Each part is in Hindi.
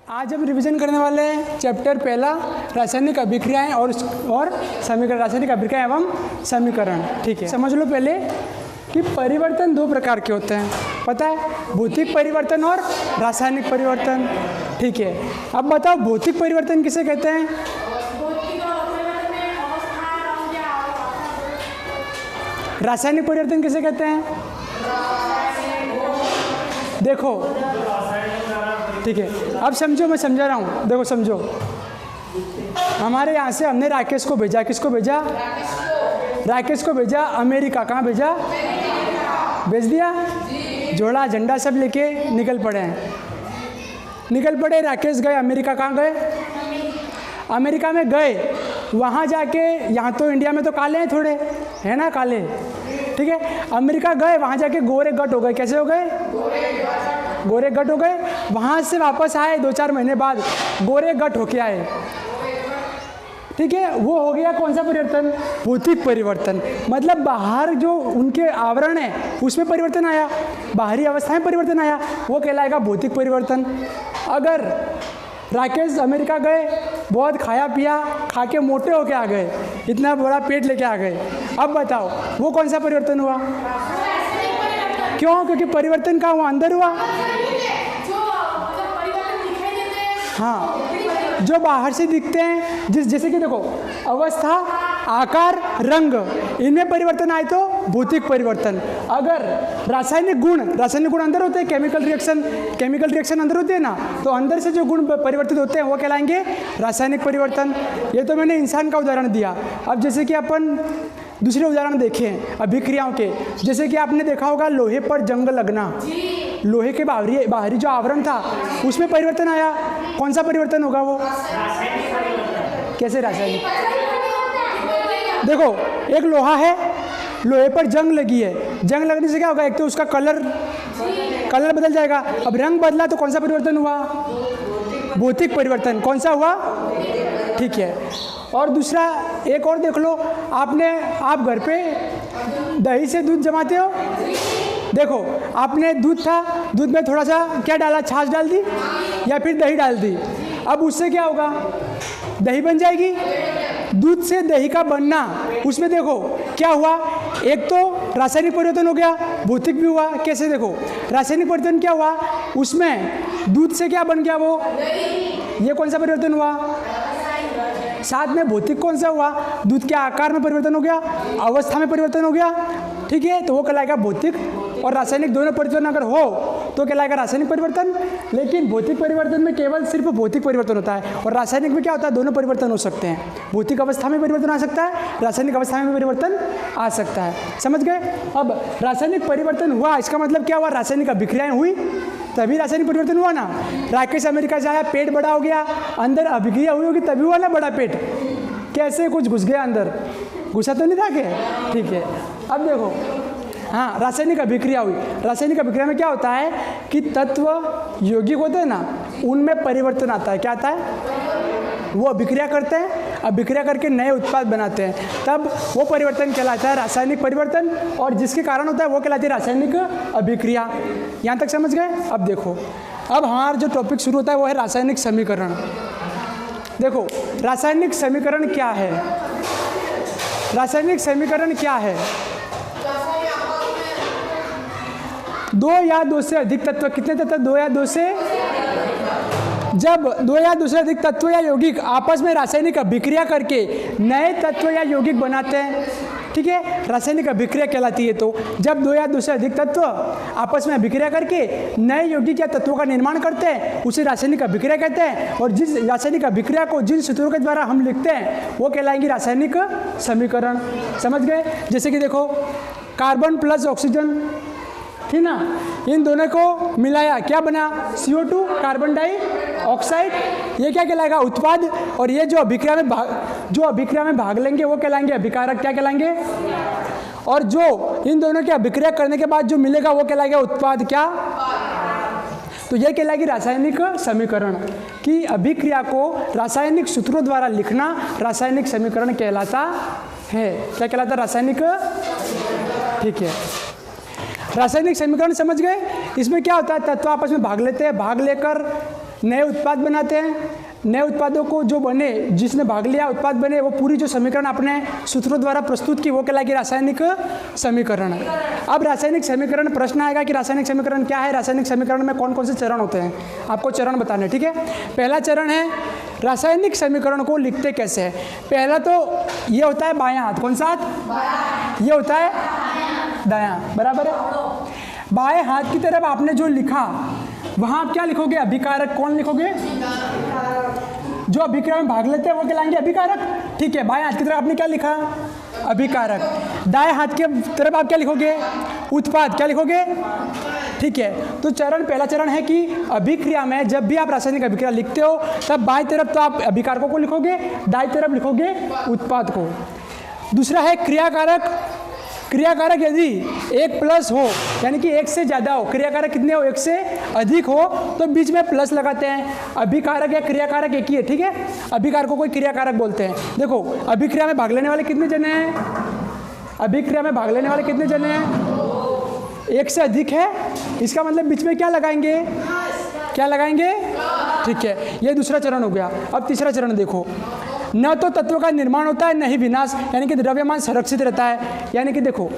आज हम रिवीजन करने वाले हैं चैप्टर पहला रासायनिक अभिक्रियाएं और समीकरण, रासायनिक अभिक्रिया एवं समीकरण। ठीक है, समझ लो पहले कि परिवर्तन दो प्रकार के होते हैं, पता है, भौतिक परिवर्तन और रासायनिक परिवर्तन। ठीक है, अब बताओ भौतिक परिवर्तन किसे कहते हैं? रासायनिक परिवर्तन किसे कहते हैं? देखो, ठीक है, अब समझो, मैं समझा रहा हूँ, देखो समझो। हमारे यहाँ से हमने राकेश को भेजा, किसको भेजा? राकेश को भेजा अमेरिका। कहाँ भेजा? भेज दिया, जोड़ा झंडा सब लेके निकल पड़े हैं। निकल पड़े, राकेश गए अमेरिका। कहाँ गए? अमेरिका में गए, वहाँ जाके, यहाँ तो इंडिया में तो काले हैं थोड़े, है ना काले, ठीक है। अमेरिका गए, वहाँ जाके गोरे गट हो गए। कैसे हो गए? गोरे गट हो गए। वहाँ से वापस आए 2-4 महीने बाद, गोरे गट होके आए। ठीक है, वो हो गया कौन सा परिवर्तन? भौतिक परिवर्तन। मतलब बाहर जो उनके आवरण है उसमें परिवर्तन आया, बाहरी अवस्था में परिवर्तन आया, वो कहलाएगा भौतिक परिवर्तन। अगर राकेश अमेरिका गए, बहुत खाया पिया, खा के मोटे होके आ गए, इतना बड़ा पेट लेके आ गए, अब बताओ वो कौन सा परिवर्तन हुआ? क्यों? क्योंकि परिवर्तन कहाँ हुआ? अंदर हुआ। हाँ, जो बाहर से दिखते हैं, जैसे कि देखो अवस्था, आकार, रंग, इनमें परिवर्तन आए तो भौतिक परिवर्तन। अगर रासायनिक गुण अंदर होते हैं, केमिकल रिएक्शन अंदर होते हैं ना, तो अंदर से जो गुण परिवर्तित होते हैं वो कहलाएंगे रासायनिक परिवर्तन। ये तो मैंने इंसान का उदाहरण दिया। अब जैसे कि अपन दूसरे उदाहरण देखें अभिक्रियाओं के, जैसे कि आपने देखा होगा लोहे पर जंग लगना, लोहे के बाहरी जो आवरण था उसमें परिवर्तन आया। कौन सा परिवर्तन होगा वो? कैसे रासायनिक? देखो एक लोहा है, लोहे पर जंग लगी है, जंग लगने से क्या होगा? एक तो उसका कलर बदल जाएगा। अब रंग बदला तो कौन सा परिवर्तन हुआ? भौतिक परिवर्तन। कौन सा हुआ? ठीक है। और दूसरा एक और देख लो, आप घर पे दही से दूध जमाते हो। देखो आपने दूध था, दूध में थोड़ा सा क्या डाला? छाछ डाल दी या फिर दही डाल दी। अब उससे क्या होगा? दही बन जाएगी। दूध से दही का बनना, उसमें देखो क्या हुआ? एक तो रासायनिक परिवर्तन हो गया, भौतिक भी हुआ। कैसे? देखो रासायनिक परिवर्तन क्या हुआ? उसमें दूध से क्या बन गया? वो, ये कौन सा परिवर्तन हुआ? साथ में भौतिक कौन सा हुआ? दूध के आकार में परिवर्तन हो गया, अवस्था में परिवर्तन हो गया। ठीक है, तो वो कहलाएगा भौतिक। और रासायनिक दोनों परिवर्तन अगर हो तो कहलाएगा रासायनिक परिवर्तन। लेकिन भौतिक परिवर्तन में केवल सिर्फ भौतिक परिवर्तन होता है, और रासायनिक में क्या होता है? दोनों परिवर्तन हो सकते हैं। भौतिक अवस्था में परिवर्तन आ सकता है, रासायनिक अवस्था में परिवर्तन आ सकता है। समझ गए? अब रासायनिक परिवर्तन हुआ, इसका मतलब क्या हुआ? रासायनिक अभिक्रियाएं हुई तभी रासायनिक परिवर्तन हुआ ना। राकेश अमेरिका से आया, पेट बड़ा हो गया, अंदर अभिक्रिया हुई होगी तभी हुआ ना बड़ा पेट। कैसे? कुछ घुस गया अंदर, घुसा तो नहीं था क्या? ठीक है, अब देखो, हाँ, रासायनिक अभिक्रिया हुई। रासायनिक अभिक्रिया में क्या होता है कि तत्व यौगिक होते हैं ना, उनमें परिवर्तन आता है। क्या आता है? वो अभिक्रिया करते हैं, अभिक्रिया करके नए उत्पाद बनाते हैं, तब वो परिवर्तन कहलाता है रासायनिक परिवर्तन। और जिसके कारण होता है वो कहलाती है रासायनिक अभिक्रिया। यहाँ तक समझ गए? अब देखो, अब हमारा जो टॉपिक शुरू होता है वो है रासायनिक समीकरण। देखो रासायनिक समीकरण क्या है? रासायनिक समीकरण क्या है? दो या दो से अधिक तत्व, कितने तत्व? 2 या 2 से, जब 2 या 2 से अधिक तत्व या यौगिक आपस में रासायनिक अभिक्रिया करके नए तत्व या यौगिक बनाते हैं, ठीक है, रासायनिक अभिक्रिया कहलाती है। तो जब 2 या 2 से अधिक तत्व आपस में अभिक्रिया करके नए यौगिक या तत्वों का निर्माण करते हैं उसे रासायनिक अभिक्रिया कहते हैं। और जिस रासायनिक अभिक्रिया को जिन सूत्रों के द्वारा हम लिखते हैं वो कहलाएंगे रासायनिक समीकरण। समझ गए? जैसे कि देखो कार्बन प्लस ऑक्सीजन, ठीक ना, इन दोनों को मिलाया, क्या बना? CO2, carbon dioxide. ये क्या कहलाएगा? उत्पाद। और ये जो अभिक्रिया में भाग लेंगे वो कहलाएंगे अभिकारक। क्या कहलाएंगे? और जो इन दोनों की अभिक्रिया करने के बाद जो मिलेगा वो कहलाएगा उत्पाद। क्या? तो ये कहलाएगी रासायनिक समीकरण। कि अभिक्रिया को रासायनिक सूत्रों द्वारा लिखना रासायनिक समीकरण कहलाता है। क्या कहलाता है? रासायनिक। ठीक है, रासायनिक समीकरण समझ गए? इसमें क्या होता है? तत्व आपस में भाग लेते हैं, भाग लेकर नए उत्पाद बनाते हैं, नए उत्पादों को जो बने, जिसने भाग लिया उत्पाद बने, वो पूरी जो समीकरण आपने सूत्रों द्वारा प्रस्तुत की वो कहलाएगी रासायनिक समीकरण। अब रासायनिक समीकरण, प्रश्न आएगा कि रासायनिक समीकरण क्या है, रासायनिक समीकरण में कौन कौन से चरण होते हैं, आपको चरण बताने, ठीक है। पहला चरण है रासायनिक समीकरण को लिखते कैसे है। पहला तो ये होता है बायां हाथ, कौन सा हाथ, ये होता है दायां, बराबर है। बाएं हाथ की तरफ आपने जो लिखा वहाँ आप क्या लिखोगे, अभिकारक। कौन लिखोगे, जो अभिक्रिया में भाग लेते हैं वो कहलाएंगे अभिकारक, ठीक है। बाएं हाथ की तरफ आपने क्या लिखा, अभिकारक। दाएं हाथ की तरफ आप क्या लिखोगे, उत्पाद, क्या लिखोगे, ठीक है। तो चरण, पहला चरण है कि अभिक्रिया में जब भी आप रासायनिक अभिक्रिया लिखते हो तब बाएं तरफ तो आप अभिकारकों को लिखोगे, दाएं तरफ लिखोगे उत्पाद को। दूसरा है क्रियाकारक। क्रियाकारक यदि 1+ हो, यानी कि 1 से ज़्यादा हो, क्रियाकारक कितने हो, 1 से अधिक हो, तो बीच में प्लस लगाते हैं। अभिकारक या क्रियाकारक एक ही है, ठीक है। अभिकारक को कोई क्रियाकारक बोलते हैं। देखो अभिक्रिया में भाग लेने वाले कितने जने हैं, अभिक्रिया में भाग लेने वाले कितने जने हैं, 1 से अधिक है, इसका मतलब बीच में क्या लगाएंगे, क्या लगाएंगे, ठीक है। ये दूसरा चरण हो गया। अब तीसरा चरण देखो, न तो तत्व का निर्माण होता है न ही विनाश, यानी कि द्रव्यमान संरक्षित रहता है। यानी कि देखो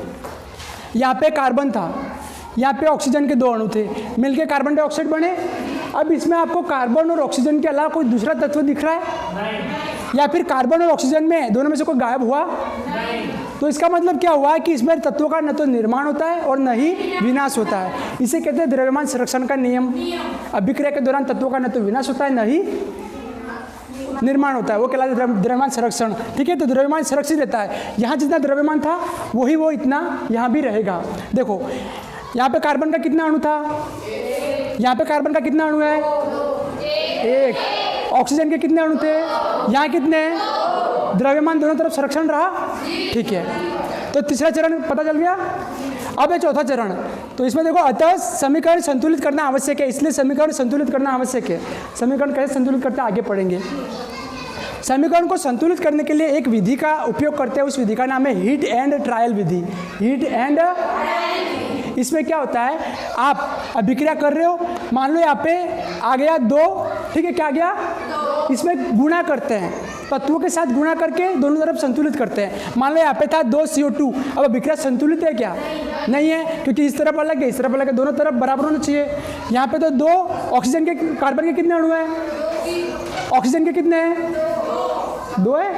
यहाँ पे कार्बन था, यहाँ पे ऑक्सीजन के 2 अणु थे, मिलके कार्बन डाइऑक्साइड बने। अब इसमें आपको कार्बन और ऑक्सीजन के अलावा कोई दूसरा तत्व दिख रहा है, या फिर कार्बन और ऑक्सीजन में दोनों में से कोई गायब हुआ, तो इसका मतलब क्या हुआ कि इसमें तत्वों का न तो निर्माण होता है और न ही विनाश होता है। इसे कहते हैं द्रव्यमान संरक्षण का नियम। अभिक्रिया के दौरान तत्वों का न तो विनाश होता है न ही निर्माण होता है, वो कहलाता है द्रव्यमान संरक्षण, ठीक है। तो द्रव्यमान संरक्षित रहता है, यहाँ जितना द्रव्यमान था वही वो इतना यहाँ भी रहेगा। देखो यहाँ पे कार्बन का कितना अणु था, यहाँ पे कार्बन का कितना अणु है, 1। ऑक्सीजन के कितने अणु थे, यहाँ कितने, द्रव्यमान दोनों तरफ संरक्षण रहा, ठीक है। तो तीसरा चरण पता चल गया। अब है चौथा चरण। तो इसमें देखो, अतः समीकरण संतुलित करना आवश्यक है, इसलिए समीकरण संतुलित करना आवश्यक है। समीकरण कैसे संतुलित करते हैं आगे पढ़ेंगे। समीकरण को संतुलित करने के लिए एक विधि का उपयोग करते हैं, उस विधि का नाम है heat and trial Vidhi. Heat and, इसमें क्या होता है, आप अभिक्रिया कर रहे हो, मान लो यहाँ पे आ गया 2, ठीक है, क्या आ गया, इसमें गुणा करते हैं, तत्वों के साथ गुणा करके दोनों तरफ संतुलित करते हैं। मान लो यहाँ पे था 2 CO2, अब अभिक्रिया संतुलित है क्या, नहीं है, क्योंकि इस तरफ अलग है इस तरफ अलग है, दोनों तरफ बराबर होना चाहिए। यहाँ पे तो 2 ऑक्सीजन के, कार्बन के कितने अणु हैं, ऑक्सीजन के कितने हैं, 2 है,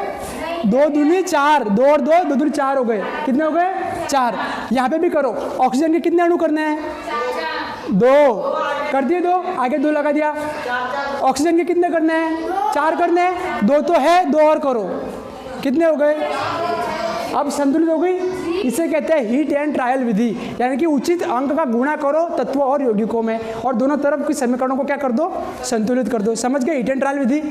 2 दूनी 4, 2 और 2, 2 दूनी 4 हो गए, कितने हो गए, 4। यहाँ पे भी करो, ऑक्सीजन के कितने अणु करने हैं, 2 कर दिए, 2 आगे 2 लगा दिया। ऑक्सीजन के कितने करने हैं, 4 करने हैं, 2 तो है, 2 और करो, कितने हो गए, अब संतुलित हो गई। इसे कहते हैं हीट एंड ट्रायल विधि, यानी कि उचित अंक का गुणा करो तत्वों और यौगिकों में और दोनों तरफ की समीकरणों को क्या कर दो, संतुलित कर दो। समझ गए हीट एंड ट्रायल विधि।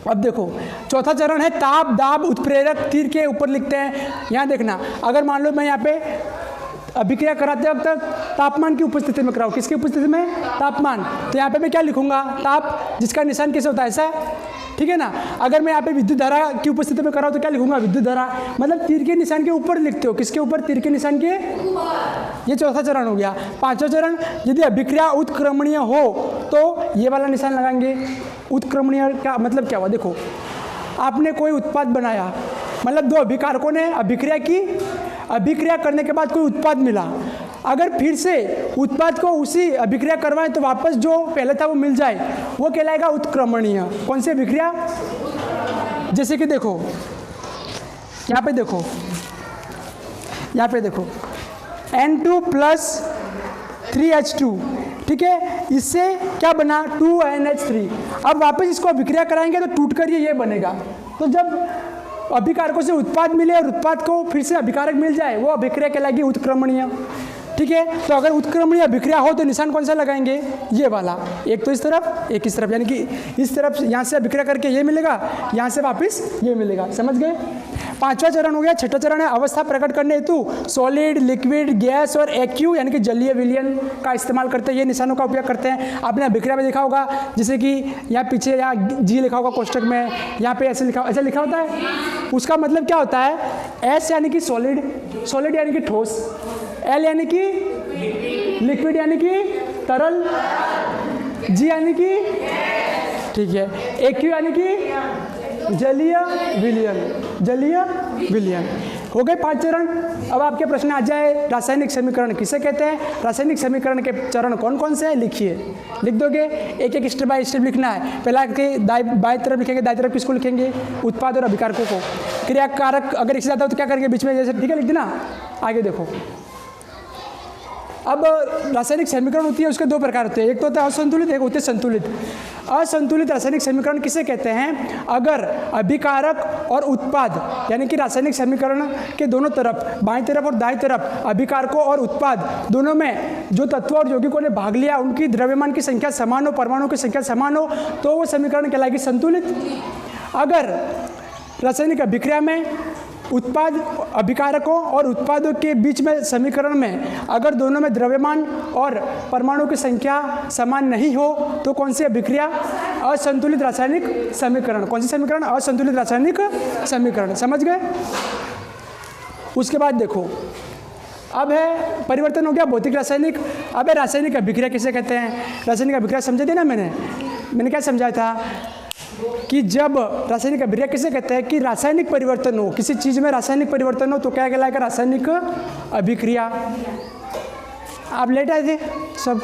अब देखो चौथा चरण है ताप दाब उत्प्रेरक। तीर के ऊपर लिखते हैं, यहाँ देखना, अगर मान लो मैं यहाँ पे अभिक्रिया कराते वक्त तापमान की उपस्थिति में कराऊँ, किसकी उपस्थिति में, तापमान, तो यहाँ पे मैं क्या लिखूंगा, ताप, जिसका निशान कैसे होता है, ऐसा, ठीक है ना। अगर मैं यहाँ पे विद्युत धारा की उपस्थिति में कराऊँ तो क्या लिखूंगा, विद्युत धारा, मतलब तीर के निशान के ऊपर लिखते हो, किसके ऊपर, तीर के निशान के, ये चौथा चरण हो गया। पांचवा चरण, यदि अभिक्रिया उत्क्रमणीय हो तो ये वाला निशान लगाएंगे। उत्क्रमणीय का मतलब क्या हुआ, देखो आपने कोई उत्पाद बनाया, मतलब 2 अभिकारकों ने अभिक्रिया की, अभिक्रिया करने के बाद कोई उत्पाद मिला, अगर फिर से उत्पाद को उसी अभिक्रिया करवाएं तो वापस जो पहले था वो मिल जाए, वो कहलाएगा उत्क्रमणीय। कौन सी अभिक्रिया, जैसे कि देखो यहाँ पे देखो, यहाँ पे देखो N2 + 3H2, ठीक है, इससे क्या बना, 2NH3। अब वापस इसको अभिक्रिया कराएंगे तो टूट कर ये बनेगा। तो जब अभिकारकों से उत्पाद मिले और उत्पाद को फिर से अभिकारक मिल जाए, वो अभिक्रिया कहलाएगी उत्क्रमणीय, ठीक है। तो अगर उत्क्रमणीय अभिक्रिया हो तो निशान कौन सा लगाएंगे, ये वाला, एक तो इस तरफ एक इस तरफ, यानी कि इस तरफ यहाँ से अभिक्रिया करके ये मिलेगा, यहाँ से वापस ये मिलेगा। समझ गए। पांचवा चरण हो गया। छठा चरण है अवस्था प्रकट करने हेतु सॉलिड, लिक्विड, गैस और एक्यू यानी कि जलीय विलयन का इस्तेमाल करते हैं, ये निशानों का उपयोग करते हैं। आपने अभिक्रिया में देखा होगा, जैसे कि यहाँ पीछे यहाँ जी लिखा होगा कोष्टक में, यहाँ पे ऐसे लिखा होता है। उसका मतलब क्या होता है, एस यानी कि सॉलिड, सॉलिड यानी कि ठोस, एल यानी कि लिक्विड यानी कि तरल, जी यानी कि ठीक है, AQ यानी कि जलीय विलयन, जलीय विलयन। हो गए 5 चरण। अब आपके प्रश्न आ जाए रासायनिक समीकरण किसे कहते हैं, रासायनिक समीकरण के चरण कौन कौन से हैं, लिखिए। लिख दोगे, एक एक स्टेप बाय स्टेप लिखना है। पहला के बाएं तरफ लिखेंगे, दाएं तरफ किसको लिखेंगे, उत्पाद और अभिकारकों को। क्रियाकारक अगर इससे ज़्यादा हो तो क्या करेंगे, बीच में जैसे, ठीक है, लिख देना। आगे देखो, अब रासायनिक समीकरण होती है, उसके 2 प्रकार होते हैं, एक तो होता है असंतुलित, एक होते हैं संतुलित। असंतुलित रासायनिक समीकरण किसे कहते हैं, अगर अभिकारक और उत्पाद यानी कि रासायनिक समीकरण के दोनों तरफ, बाईं तरफ और दाईं तरफ, अभिकारकों और उत्पाद दोनों में जो तत्व और यौगिकों ने भाग लिया उनकी द्रव्यमान की संख्या समान हो, परमाणु की संख्या समान हो, तो वो समीकरण कहलाएगी संतुलित। अगर रासायनिक अभिक्रिया में उत्पाद, अभिकारकों और उत्पादों के बीच में समीकरण में अगर दोनों में द्रव्यमान और परमाणु की संख्या समान नहीं हो तो कौन सी अभिक्रिया, असंतुलित रासायनिक समीकरण। कौन सी समीकरण, असंतुलित रासायनिक समीकरण। समझ गए। उसके बाद देखो, अब है परिवर्तन हो गया भौतिक रासायनिक। अब है रासायनिक अभिक्रिया किसे कहते हैं। रासायनिक अभिक्रिया समझे थे ना मैंने क्या समझाया था कि जब रासायनिक अभिक्रिया किसे कहते हैं कि रासायनिक परिवर्तन हो, किसी चीज़ में रासायनिक परिवर्तन हो तो क्या कहलाएगा, रासायनिक अभिक्रिया। आप लेट आए थे सब।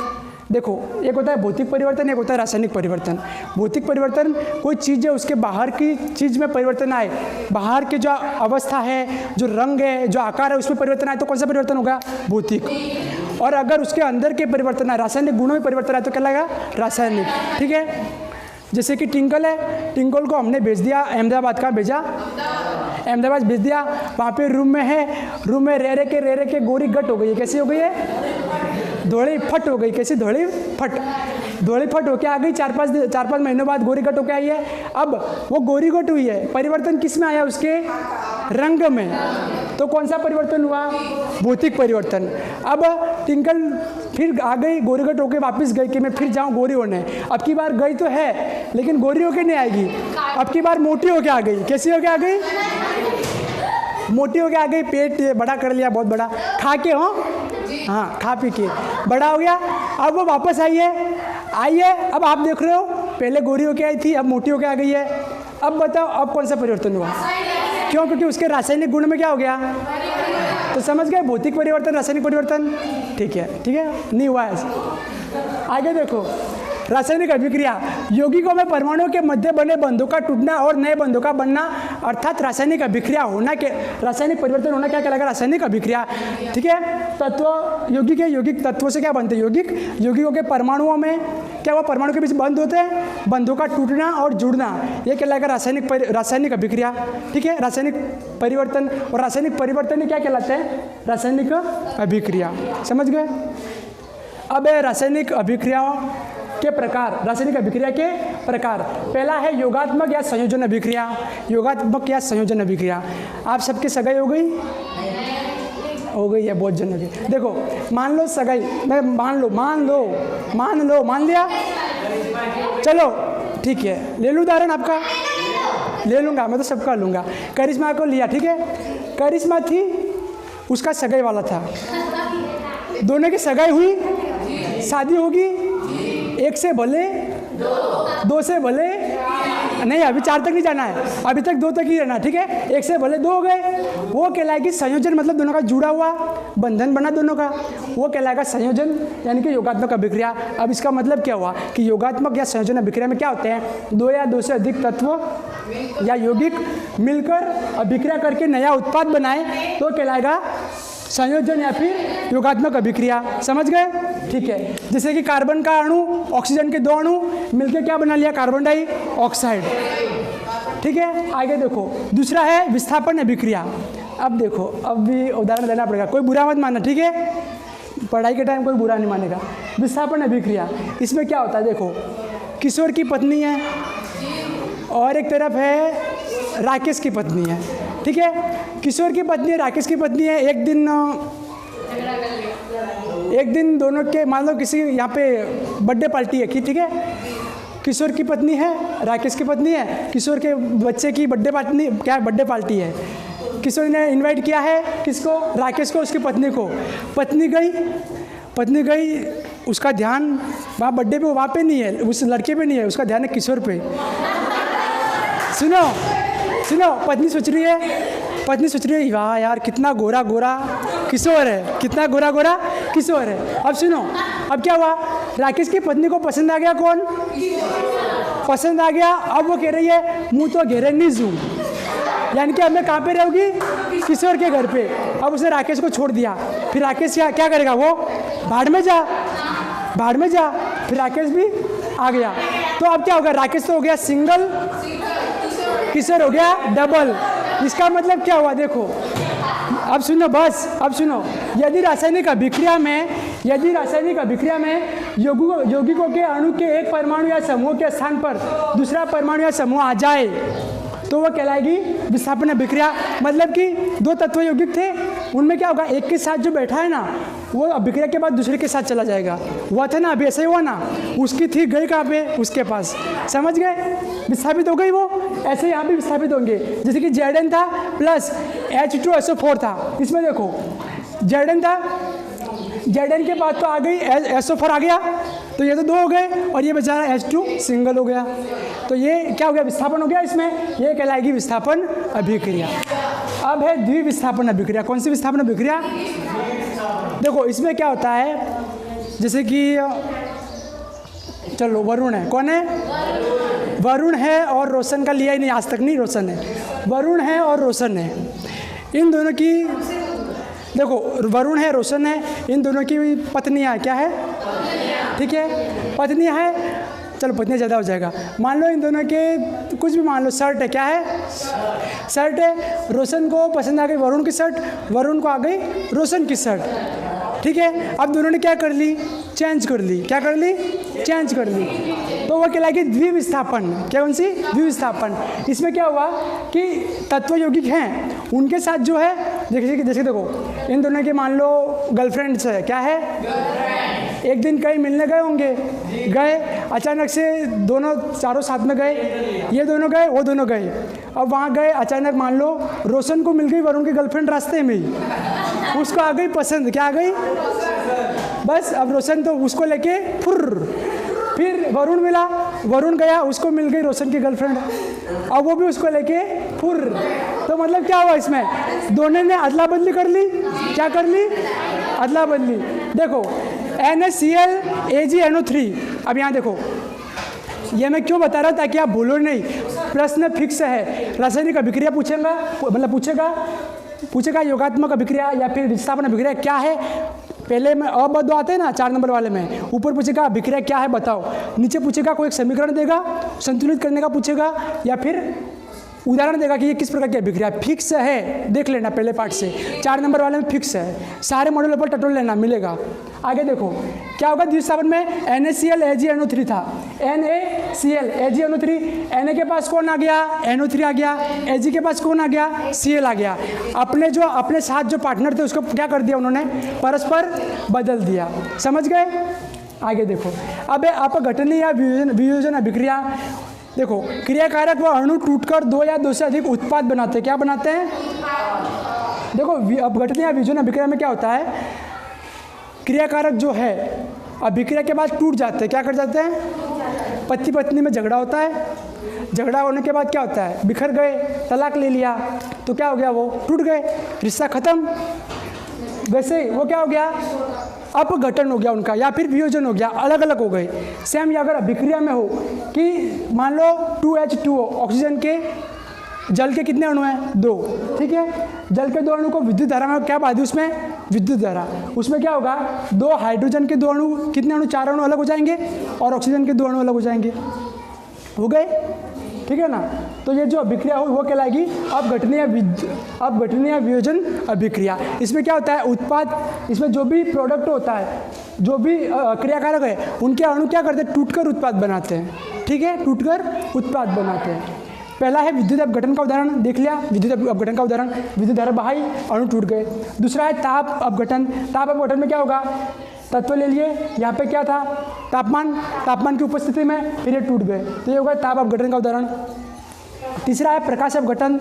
देखो, एक होता है भौतिक परिवर्तन, एक होता है रासायनिक परिवर्तन। भौतिक परिवर्तन कोई चीज़ है उसके बाहर की चीज़ में परिवर्तन आए, बाहर की जो अवस्था है, जो रंग है, जो आकार है, उसमें परिवर्तन आए तो कौन सा परिवर्तन होगा, भौतिक। और अगर उसके अंदर के परिवर्तन आए, रासायनिक गुणों में परिवर्तन आए तो क्या लगेगा, रासायनिक। ठीक है, जैसे कि टिंकल है, टिंकल को हमने भेज दिया अहमदाबाद। का भेजा, अहमदाबाद भेज दिया। वहाँ पे रूम में है, रूम में रह रहे के गोरी गट हो गई है। कैसी हो गई है, धोड़ी फट हो गई। कैसी, धोड़ी फट, धोड़ी फट होके आ गई। 4-5 महीनों बाद गोरी गट होके आई है। अब वो गोरी गट हुई है, परिवर्तन किस में आया, उसके रंग में। तो कौन सा परिवर्तन हुआ, भौतिक परिवर्तन। अब टिंकल फिर आ गई, गोरी गट होके वापस गई कि मैं फिर जाऊँ गोरी होने। अब की बार गई तो है लेकिन गोरी होके नहीं आएगी, अब की बार मोटी होके आ गई। कैसी होके आ गई, मोटी होके आ गई। पेट बड़ा कर लिया, बहुत बड़ा, खा के हो, हाँ, खा पी के बड़ा हो गया। अब वो वापस आई है। अब आप देख रहे हो, पहले गोरी होके आई थी, अब मोटी होके आ गई है। अब बताओ, अब कौन सा परिवर्तन हुआ, क्यों, क्योंकि उसके रासायनिक गुण में क्या हो गया। तो समझ गए, भौतिक परिवर्तन, रासायनिक परिवर्तन। ठीक है, नहीं हुआ है। आगे देखो, रासायनिक अभिक्रिया, यौगिकों में परमाणुओं के मध्य बने बंधों का टूटना और नए बंधों का बनना, अर्थात रासायनिक अभिक्रिया होना के, रासायनिक परिवर्तन होना क्या कहलाएगा, रासायनिक अभिक्रिया। ठीक है, तत्व यौगिक है, यौगिक तत्वों से क्या बनते हैं, यौगिकों के परमाणुओं में क्या हुआ, परमाणु के बीच बंध होते हैं, बंधों का टूटना और जुड़ना, ये कहलाएगा रासायनिक अभिक्रिया। ठीक है, रासायनिक परिवर्तन और रासायनिक परिवर्तन क्या कहलाते हैं, रासायनिक अभिक्रिया। समझ गए। अब है रासायनिक अभिक्रियाओं के प्रकार। रासायनिक अभिक्रिया के प्रकार, पहला है योगात्मक या संयोजन अभिक्रिया। योगात्मक या संयोजन अभिक्रिया, आप सबकी सगाई हो गई है, बहुत जनों की। देखो, मान लो सगाई, मैं मान लिया, चलो ठीक है, ले लूँ उदाहरण आपका, ले लूँगा, मैं तो सबका लूँगा। करिश्मा को लिया, ठीक है, करिश्मा थी, उसका सगाई वाला था, दोनों की सगाई हुई, शादी होगी, एक से भले दो से भले नहीं, अभी 4 तक नहीं जाना है, अभी तक 2 तक ही रहना। ठीक है, 1 से भले 2 हो गए, वो कहलाएगी संयोजन, मतलब दोनों का जुड़ा हुआ बंधन बना दोनों का, वो कहलाएगा संयोजन, यानी कि योगात्मक अभिक्रिया। अब इसका मतलब क्या हुआ कि योगात्मक या संयोजन अभिक्रिया में क्या होते हैं, 2 या 2 से अधिक तत्व या यौगिक मिलकर अभिक्रिया करके नया उत्पाद बनाए तो कहलाएगा संयोजन या फिर योगात्मक अभिक्रिया। समझ गए। ठीक है, जैसे कि कार्बन का अणु, ऑक्सीजन के 2 अणु मिलकर क्या बना लिया, कार्बन डाइऑक्साइड। ठीक है, आगे देखो, दूसरा है विस्थापन अभिक्रिया। अब देखो, अब भी उदाहरण देना पड़ेगा, कोई बुरा मत मानना, ठीक है, पढ़ाई के टाइम कोई बुरा नहीं मानेगा। विस्थापन अभिक्रिया, इसमें क्या होता है, देखो, किशोर की पत्नी है और एक तरफ है राकेश की पत्नी है। ठीक है, किशोर की पत्नी है, राकेश की पत्नी है, एक दिन दोनों के, मान लो किसी यहाँ पे बर्थडे पार्टी है कि, ठीक है, किशोर की पत्नी है, राकेश की पत्नी है, किशोर के बच्चे की बर्थडे पार्टी है। किशोर ने इनवाइट किया है किसको, राकेश को, उसकी पत्नी को। पत्नी गई उसका ध्यान वहाँ बर्थडे पे वहाँ पे नहीं है, उस लड़के पे नहीं है, उसका ध्यान है किशोर पे। सुनो सुनो, पत्नी सोच रही है वाह यार कितना गोरा गोरा किशोर है, कितना गोरा गोरा किशोर है। अब सुनो, अब क्या हुआ, राकेश की पत्नी को पसंद आ गया, कौन पसंद आ गया। अब वो कह रही है मुँह तो घेरे नहीं जू, यानी कि अब मैं कहाँ पे रहूँगी, किशोर के घर पे। अब उसने राकेश को छोड़ दिया, फिर राकेश क्या करेगा, वो भाड़ में जा। फिर राकेश भी आ गया, तो अब क्या होगा, राकेश तो हो गया सिंगल, किशोर हो गया डबल। इसका मतलब क्या हुआ, देखो अब सुनो, अब सुनो, यदि रासायनिक अभिक्रिया में यौगिकों के अणु के एक परमाणु या समूह के स्थान पर दूसरा परमाणु या समूह आ जाए तो वह कहलाएगी विस्थापन अभिक्रिया। मतलब कि दो तत्व यौगिक थे, उनमें क्या होगा, एक के साथ जो बैठा है ना वो अभिक्रिया के बाद दूसरे के साथ चला जाएगा। हुआ था ना, अभी ऐसा ही हुआ ना, उसकी थी गई कहाँ पे, उसके पास, समझ गए, विस्थापित हो गई वो। ऐसे यहाँ भी विस्थापित होंगे, जैसे कि Zn था प्लस H2SO4 था। इसमें देखो Zn था, Zn के बाद तो आ गई SO4 आ गया, तो ये तो दो हो गए और ये बेचारा H2 सिंगल हो गया, तो ये क्या हो गया, विस्थापन हो गया। इसमें ये कहलाएगी विस्थापन अभिक्रिया। अब है द्विविस्थापन अभिक्रिया। कौन सी विस्थापन अभिक्रिया, देखो इसमें क्या होता है, जैसे कि चलो वरुण है, कौन है, वरुण है और रोशन का लिया ही नहीं आज तक, नहीं रोशन है, वरुण है और रोशन है, इन दोनों की देखो वरुण है रोशन है, इन दोनों की पत्नियां क्या है, ठीक है पत्नियां है, चलो पत्नियां ज़्यादा हो जाएगा, मान लो इन दोनों के कुछ भी मान लो, शर्ट है, क्या है शर्ट है, रोशन को पसंद आ गई वरुण की शर्ट, वरुण को आ गई रोशन की शर्ट, ठीक है। अब दोनों ने क्या कर ली, चेंज कर ली, क्या कर ली, चेंज कर ली, तो वह कहलाएगी द्विविस्थापन। क्या कौन सी, द्विविस्थापन। इसमें क्या हुआ कि तत्व यौगिक हैं, उनके साथ जो है जैसे देखो इन दोनों के मान लो गर्लफ्रेंड्स है, क्या है, एक दिन कहीं मिलने गए होंगे, गए अचानक से दोनों चारों साथ में गए, ये दोनों गए वो दोनों गए, अब वहाँ गए अचानक मान लो रोशन को मिल गई वरुण की गर्लफ्रेंड रास्ते में ही, उसको आ गई पसंद, क्या आ गई, बस अब रोशन तो उसको लेके फिर वरुण मिला, वरुण गया उसको मिल गई रोशन की गर्लफ्रेंड, अब वो भी उसको लेके तो मतलब क्या हुआ, इसमें दोनों ने अदला बदली कर ली, क्या कर ली, अदला बदली। देखो NaCl AgNO3, अब यहाँ देखो ये मैं क्यों बता रहा हूँ ताकि आप भूलो नहीं, प्रश्न फिक्स है, रासायनिक अभिक्रिया पूछेगा, मतलब पूछेगा योगात्मक अभिक्रिया या फिर विस्थापन अभिक्रिया क्या है, पहले में अबद्ध आते हैं ना 4 नंबर वाले में, ऊपर पूछेगा अभिक्रिया क्या है बताओ, नीचे पूछेगा कोई एक समीकरण देगा संतुलित करने का पूछेगा, या फिर उदाहरण देगा कि ये किस प्रकार की अभिक्रिया, फिक्स है, देख लेना पहले पार्ट से, 4 नंबर वाले में फिक्स है, सारे मॉडल पर टटोल लेना मिलेगा। आगे देखो क्या होगा, द्विस्थापन में NaCl AgNO3 था, NaCl AgNO3, Na के पास कौन आ गया, NO3 आ गया, Ag के पास कौन आ गया, Cl आ गया, अपने साथ जो पार्टनर थे उसको क्या कर दिया उन्होंने, परस्पर बदल दिया, समझ गए। आगे देखो अब आप गठनीय या वियोजन अभिक्रिया, देखो क्रियाकारक व अणु टूटकर 2 या 2 से अधिक उत्पाद बनाते हैं, क्या बनाते हैं, देखो अपघटन या वियोजन अभिक्रिया में क्या होता है, क्रियाकारक जो है अभिक्रिया के बाद टूट जाते हैं, क्या कर जाते हैं, पति पत्नी में झगड़ा होता है, झगड़ा होने के बाद क्या होता है, बिखर गए, तलाक ले लिया, तो क्या हो गया, वो टूट गए, रिश्ता खत्म। वैसे ही वो क्या हो गया, अपघटन हो गया उनका, या फिर वियोजन हो गया, अलग अलग हो गए। सेम ये अगर अभिक्रिया में हो कि मान लो 2H2O, ऑक्सीजन के जल के कितने अणु हैं, 2, ठीक है, जल के 2 अणु को विद्युत धारा में क्या बांधी, उसमें विद्युत धारा, उसमें क्या होगा, 2 हाइड्रोजन के 2 अणु, कितने अणु, 4 अणु अलग हो जाएंगे और ऑक्सीजन के 2 अणु अलग हो जाएंगे, हो गए, ठीक है ना। तो ये जो अभिक्रिया हुई वो कहलाएगी अपघटनीय वियोजन अभिक्रिया। इसमें क्या होता है, उत्पाद, इसमें जो भी प्रोडक्ट होता है, जो भी क्रियाकारक है, उनके अणु क्या करते हैं, टूटकर उत्पाद बनाते हैं, ठीक है, टूटकर उत्पाद बनाते हैं। पहला है विद्युत अपघटन का उदाहरण, देख लिया, विद्युत अपघटन का उदाहरण, विद्युत धारा बहाई, अणु टूट गए। दूसरा है ताप अपघटन, ताप अपघटन में क्या होगा, तत्व ले लिए, यहाँ पे क्या था, तापमान की उपस्थिति में, फिर ये टूट गए, तो ये होगा ताप अपघटन का उदाहरण। तीसरा है प्रकाश अपघटन,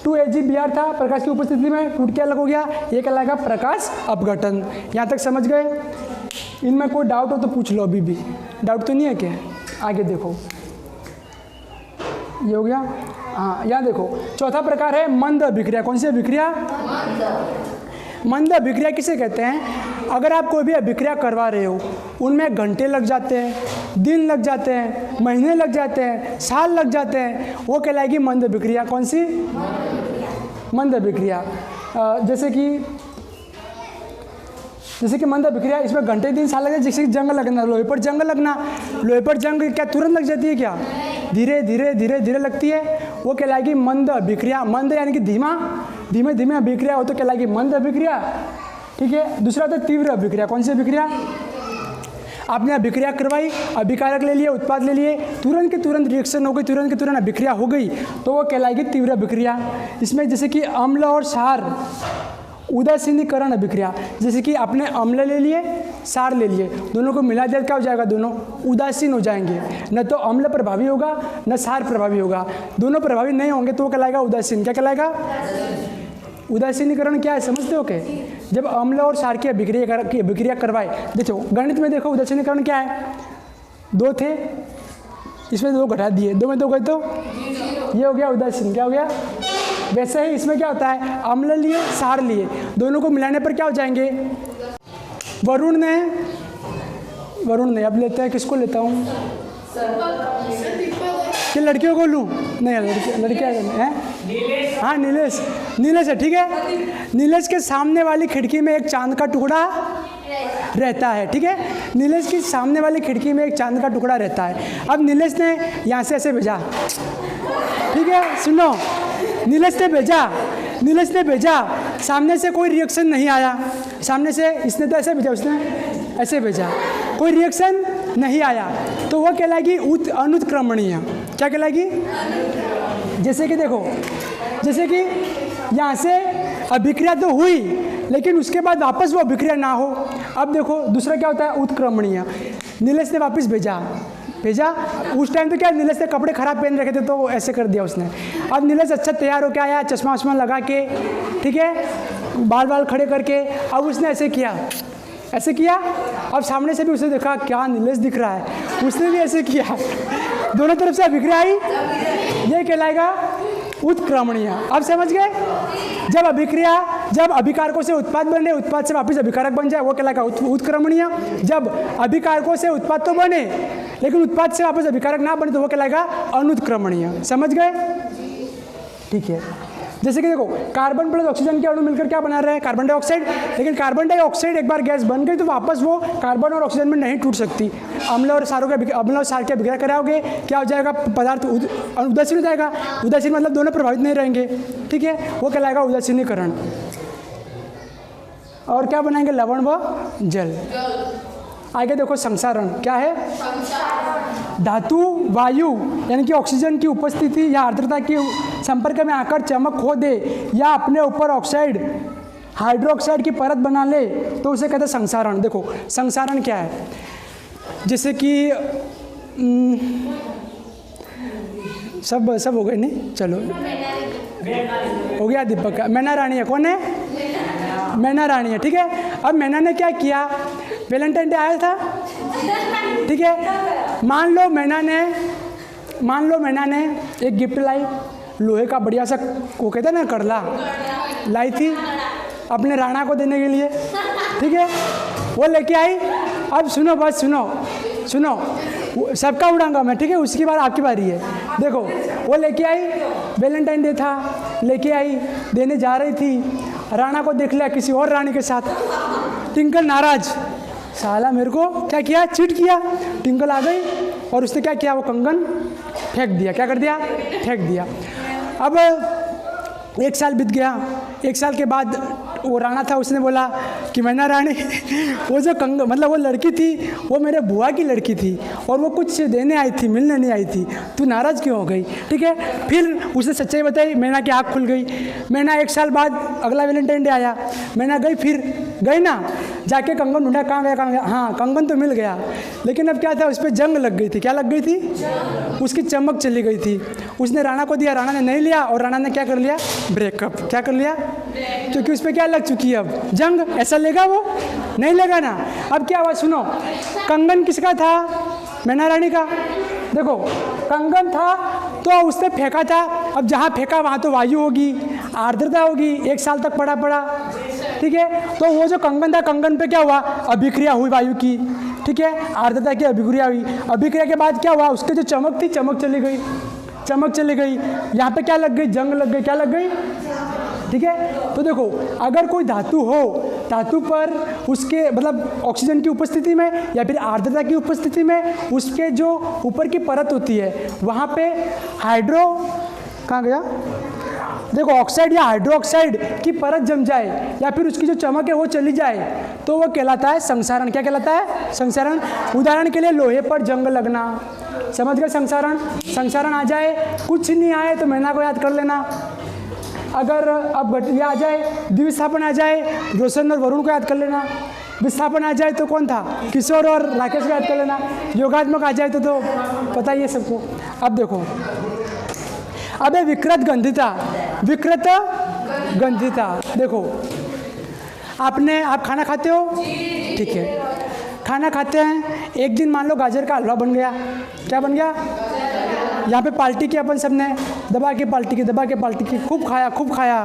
2AgBr था, प्रकाश की उपस्थिति में टूट के अलग हो गया, ये कहलाएगा प्रकाश अपघटन। यहाँ तक समझ गए। इनमें कोई डाउट हो तो पूछ लो, अभी भी डाउट तो नहीं है क्या? आगे देखो, ये हो गया। हाँ, यहाँ देखो, चौथा प्रकार है मंद अभिक्रिया। कौन सी अभिक्रिया? मंद अभिक्रिया किसे कहते हैं? अगर आप कोई भी अभिक्रिया करवा रहे हो, उनमें घंटे लग जाते हैं, दिन लग जाते हैं, महीने लग जाते हैं, साल लग जाते हैं, वो कहलाएगी मंद अभिक्रिया। कौन सी? मंद अभिक्रिया। जैसे कि मंद अभिक्रिया, इसमें घंटे दिन साल लग जाए। जैसे कि जंग लगना, लोहे पर जंग लगना, लोहे पर जंग क्या तुरंत लग जाती है क्या? धीरे धीरे धीरे धीरे लगती है, वो कहलाएगी मंद अभिक्रिया। मंद यानी कि धीमा, धीमे धीमे अभिक्रिया हो तो कहलाएगी मंद अभिक्रिया। ठीक है। दूसरा होता है तीव्र अभिक्रिया। कौन सी अभिक्रिया? आपने अभिक्रिया करवाई, अभिकारक ले लिए, उत्पाद ले लिए, तुरंत के तुरंत रिएक्शन हो गई, तुरंत के तुरंत अभिक्रिया हो गई, तो वो कहलाएगी तीव्र अभिक्रिया। इसमें जैसे कि अम्ल और क्षार, उदासीनीकरण अभिक्रिया। जैसे कि आपने अम्ल ले लिए, क्षार ले लिए, दोनों को मिला दिया, क्या हो जाएगा? दोनों उदासीन हो जाएंगे। न तो अम्ल प्रभावी होगा, न क्षार प्रभावी होगा। दोनों प्रभावी नहीं होंगे तो वो कहलाएगा उदासीन। क्या कहलाएगा? उदासीनीकरण क्या है, समझते हो क्या? जब अम्ल और क्षार की अभिक्रिया करवाए। देखो गणित में देखो, उदासीनीकरण क्या है? 2 थे, इसमें 2 घटा दिए, 2 में 2 गए तो ये हो गया उदासीन। क्या हो गया? वैसे ही इसमें क्या होता है? अम्ल लिए, क्षार लिए, दोनों को मिलाने पर क्या हो जाएंगे? वरुण ने अब लेते हैं, किसको लेता हूँ? कि लड़कियों को लूँ? नहीं, लड़कियाँ हैं। हाँ, नीलेश है। ठीक है। नीलेश के सामने वाली खिड़की में एक चांद का टुकड़ा रहता है। ठीक है। नीलेश की सामने वाली खिड़की में एक चांद का टुकड़ा रहता है। अब नीलेश ने यहाँ से ऐसे भेजा, ठीक है, सुनो, नीलेश ने भेजा, सामने से कोई रिएक्शन नहीं आया। सामने से इसने तो ऐसे भेजा, उसने ऐसे भेजा, कोई रिएक्शन नहीं आया, तो वो कहलाएगी अनुत्क्रमणीय। क्या कहलाएगी? जैसे कि देखो, जैसे कि यहाँ से अभिक्रिया तो हुई, लेकिन उसके बाद वापस वो अभिक्रिया ना हो। अब देखो दूसरा क्या होता है? उत्क्रमणीय। नीलेश ने वापस भेजा, उस टाइम तो क्या, नीलेश ने कपड़े खराब पहन रखे थे तो ऐसे कर दिया उसने। अब नीलेश अच्छा तैयार होकर आया, चश्मा वश्मा लगा के, ठीक है, बाल खड़े करके, अब उसने ऐसे किया। अब सामने से भी उसने देखा, क्या नीलेश दिख रहा है, उसने भी ऐसे किया, दोनों तरफ से अभिक्रिया आई, ये कहलाएगा उत्क्रमणीय। अब समझ गए? जब अभिकारकों से उत्पाद बने, उत्पाद से वापस अभिकारक बन जाए, वो कहलाएगा उत्क्रमणीय। जब अभिकारकों से उत्पाद तो बने, लेकिन उत्पाद से वापस अभिकारक ना बने, तो वो कहलाएगा अनुत्क्रमणीय। समझ गए? ठीक है। जैसे कि देखो, कार्बन प्लस ऑक्सीजन के अणु मिलकर क्या बना रहे हैं? Carbon dioxide. लेकिन कार्बन डाइऑक्साइड एक बार गैस बन गई तो वापस वो कार्बन और ऑक्सीजन में नहीं टूट सकती। अम्ल और क्षार की अभिक्रिया कराओगे, क्या हो जाएगा? पदार्थ उदासीन हो जाएगा। उदासीन मतलब दोनों प्रभावित नहीं रहेंगे। ठीक है, वो कहलाएगा उदासीनीकरण। और क्या बनाएंगे? लवण व जल। आगे देखो, संसारण क्या है? धातु वायु यानी कि ऑक्सीजन की उपस्थिति या आर्द्रता की संपर्क में आकर चमक खो दे या अपने ऊपर ऑक्साइड हाइड्रोक्साइड की परत बना ले तो उसे कहते हैं संसारण। देखो संसारण क्या है? जैसे कि सब हो गए नहीं, चलो हो गया। दीपक का मैना रानी है। कौन है? मैना रानी है। ठीक है। अब मैना ने क्या किया? वैलेंटाइन डे आया था, ठीक है, मान लो मैना ने एक गिफ्ट लाई, लोहे का बढ़िया सा, वो कहते हैं ना कड़ला, लाई थी अपने राणा को देने के लिए। ठीक है, वो लेके आई। अब सुनो, बस सुनो, सबका उड़ाऊंगा मैं, ठीक है, उसके बाद आपकी बारी है। देखो वो लेके आई, वैलेंटाइन डे था, लेके आई, देने जा रही थी, राणा को देख लिया किसी और रानी के साथ। टिंकल नाराज, साला मेरे को क्या किया? चीट किया। टिंकल आ गई और उसने क्या किया? वो कंगन फेंक दिया। क्या कर दिया? फेंक दिया। अब 1 साल बीत गया। 1 साल के बाद वो राणा था, उसने बोला कि मैना रानी वो जो मतलब वो लड़की थी वो मेरे बुआ की लड़की थी और वो कुछ देने आई थी, मिलने नहीं आई थी, तू नाराज़ क्यों हो गई? ठीक है, फिर उसने सच्चाई बताई, मैना की आँख खुल गई। मैना 1 साल बाद अगला वैलेंटाइन डे आया, मैना गई ना, जाके कंगन ढूंढा, कहाँ गया? हाँ, कंगन तो मिल गया, लेकिन अब क्या था, उस पर जंग लग गई थी। क्या लग गई थी? उसकी चमक चली गई थी। उसने राणा को दिया, राणा ने नहीं लिया और राणा ने क्या कर लिया? ब्रेकअप। क्या कर लिया? क्योंकि उस पर क्या लग चुकी है अब, जंग। ऐसा लेगा वो? नहीं लेगा ना। अब क्या हुआ सुनो, कंगन किसका था? मैना रानी का। देखो कंगन था तो उसने फेंका था, अब जहाँ फेंका वहाँ तो वायु होगी, आर्द्रता होगी, 1 साल तक पड़ा पड़ा, ठीक है। तो वो जो कंगन था, कंगन पे क्या हुआ? अभिक्रिया हुई वायु की, ठीक है, आर्द्रता की अभिक्रिया हुई। अभिक्रिया के बाद क्या हुआ? उसके जो चमक थी, चमक चली गई, चमक चली गई। यहाँ पे क्या लग गई? जंग लग गई। क्या लग गई? ठीक है। तो देखो अगर कोई धातु हो, धातु पर उसके मतलब ऑक्सीजन की उपस्थिति में या फिर आर्द्रता की उपस्थिति में उसके जो ऊपर की परत होती है वहाँ पे हाइड्रो, कहाँ गया? देखो ऑक्साइड या हाइड्रोक्साइड की परत जम जाए या फिर उसकी जो चमक है वो चली जाए तो वो कहलाता है संक्षारण। क्या कहलाता है? संक्षारण। उदाहरण के लिए लोहे पर जंग लगना, समझ गए? संक्षारण। संक्षारण आ जाए, कुछ नहीं आए तो मैना को याद कर लेना। अगर अब ये आ जाए, द्विविस्थापन आ जाए, रोशन और वरुण को याद कर लेना। विस्थापन आ जाए तो कौन था? किशोर और राकेश को याद कर लेना। योगात्मक आ जाए तो पता ही है सबको। अब देखो, अब है विकृत गंधिता। विकृत गंधिता, देखो आप खाना खाते हो, ठीक है, खाना खाते हैं, एक दिन मान लो गाजर का हलवा बन गया। क्या बन गया? यहाँ पे पार्टी की अपन सबने, दबा के पार्टी की, खूब खाया,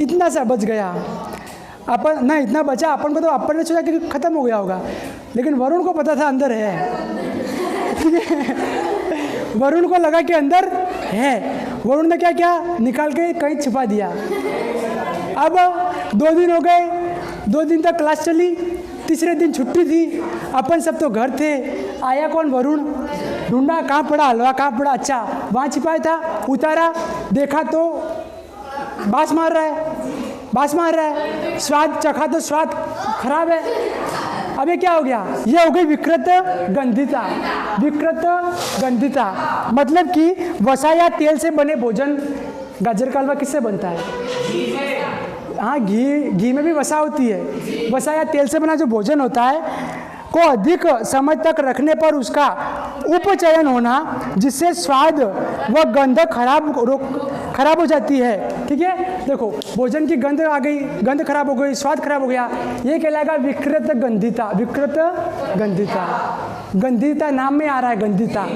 इतना सा बच गया। अपन ना इतना बचा, अपन को तो अपन ने सोचा कि ख़त्म हो गया होगा, लेकिन वरुण को पता था अंदर है, ठीक है। वरुण को लगा कि अंदर है, वरुण ने क्या किया? निकाल के कहीं छिपा दिया। अब 2 दिन हो गए, 2 दिन तक क्लास चली, तीसरे दिन छुट्टी थी, अपन सब तो घर थे। आया कौन? वरुण। ढूंढा, कहाँ पड़ा हलवा, कहाँ पड़ा? अच्छा वहाँ छिपाया था, उतारा, देखा तो बाँस मार रहा है, स्वाद चखा तो स्वाद खराब है। अब ये क्या हो गया? ये हो गई विकृत गंधिता। विकृत गंधिता मतलब कि वसा या तेल से बने भोजन, गाजर का हलवा किससे बनता है? हाँ, घी में भी वसा होती है। वसा या तेल से बना जो भोजन होता है को अधिक समय तक रखने पर उसका उपचयन होना, जिससे स्वाद व गंध खराब हो जाती है, ठीक है। देखो भोजन की गंध आ गई, गंध खराब हो गई, स्वाद खराब हो गया, ये कहलाएगा विकृत गंधिता। विकृत गंधिता, गंधिता नाम में आ रहा है, गंधिता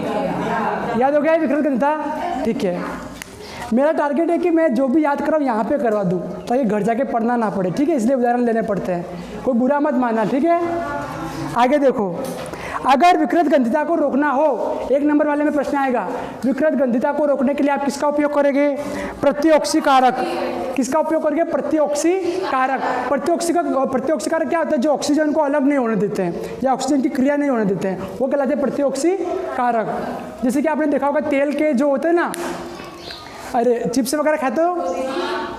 याद हो गया है, विकृत गंधिता, ठीक है। मेरा टारगेट है कि मैं जो भी याद कर रहा हूँ यहाँ पे करवा दूँ ताकि घर जाके पढ़ना ना पड़े, ठीक है, इसलिए उदाहरण लेने पड़ते हैं, कोई बुरा मत मानना, ठीक है। आगे देखो, अगर विकृत गंधिता को रोकना हो, 1 नंबर वाले में प्रश्न आएगा, विकृत गंधिता को रोकने के लिए आप किसका उपयोग करेंगे? प्रतिऑक्सीकारक। किसका उपयोग करेंगे? प्रतिऑक्सीकारक। प्रतिऑक्सीकारक क्या होता है? जो ऑक्सीजन को अलग नहीं होने देते हैं या ऑक्सीजन की क्रिया नहीं होने देते हैं, वो कहलाते हैं प्रतिऑक्सीकारक। जैसे कि आपने देखा होगा तेल के जो होते हैं ना, अरे चिप्स वगैरह खाते हो,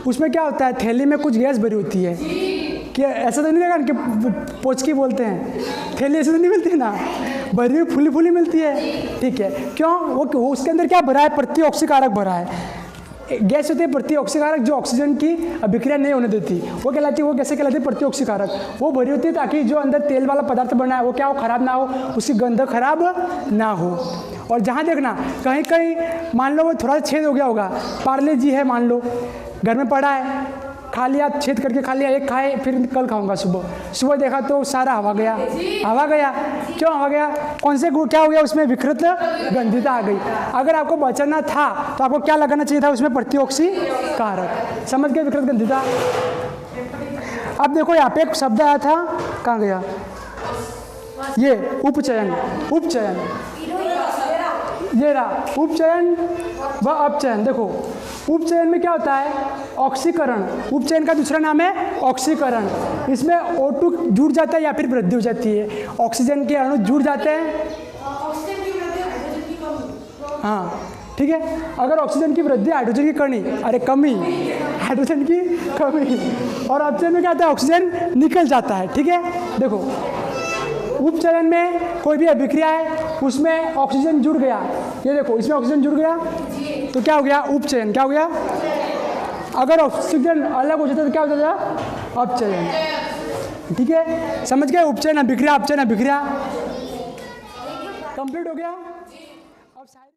उसमें क्या होता है? थैली में कुछ गैस भरी होती है, क्या ऐसा तो नहीं लगा कि पोचकी बोलते हैं, थैली ऐसे तो नहीं मिलती ना, भरी हुई फूली फूली मिलती है, ठीक है। क्यों? वो उसके अंदर क्या भरा है? प्रतिऑक्सीकारक भरा है। गैस होती है प्रतिऑक्सीकारक, जो ऑक्सीजन की अभिक्रिया नहीं होने देती, वो कहलाती है, वो कैसे कहलाती है? प्रतिऑक्सीकारक। वो भरी होती है ताकि जो अंदर तेल वाला पदार्थ बना है वो क्या हो? खराब ना हो, उसकी गंध खराब ना हो। और जहाँ देखना कहीं कहीं मान लो वो थोड़ा छेद हो गया होगा, पार्ले जी है मान लो, घर में पड़ा है, खा लिया, छेद करके खा लिया, एक खाए फिर कल खाऊंगा, सुबह देखा तो सारा हवा गया। क्यों हवा गया? कौन से क्या हो गया उसमें? विकृत गंधिता आ गई। अगर आपको बचाना था तो आपको क्या लगाना चाहिए था उसमें? प्रतिऑक्सीकारक। समझ गए? विकृत गंधिता। अब देखो यहाँ पे एक शब्द आया था, कहाँ गया? ये उपचयन। ये रहा उपचयन व अपचयन। देखो उपचयन में क्या होता है? ऑक्सीकरण। उपचयन का दूसरा नाम है ऑक्सीकरण। इसमें O2 जुड़ जाता है या फिर वृद्धि हो जाती है, ऑक्सीजन के अणु जुड़ जाते हैं। हाँ ठीक है, अगर ऑक्सीजन की वृद्धि, हाइड्रोजन की कमी, हाइड्रोजन की कमी, और अपचयन में क्या होता है? ऑक्सीजन निकल जाता है, ठीक है। देखो उपचयन में कोई भी अभिक्रिया है उसमें ऑक्सीजन जुड़ गया, ये देखो इसमें ऑक्सीजन जुड़ गया तो क्या हो गया? उपचयन। क्या हो गया? अगर ऑक्सीजन अलग हो जाता तो क्या हो जाता? अपचयन। ठीक है, समझ गए? उपचयन अभिक्रिया, अपचयन अभिक्रिया। कंप्लीट हो गया।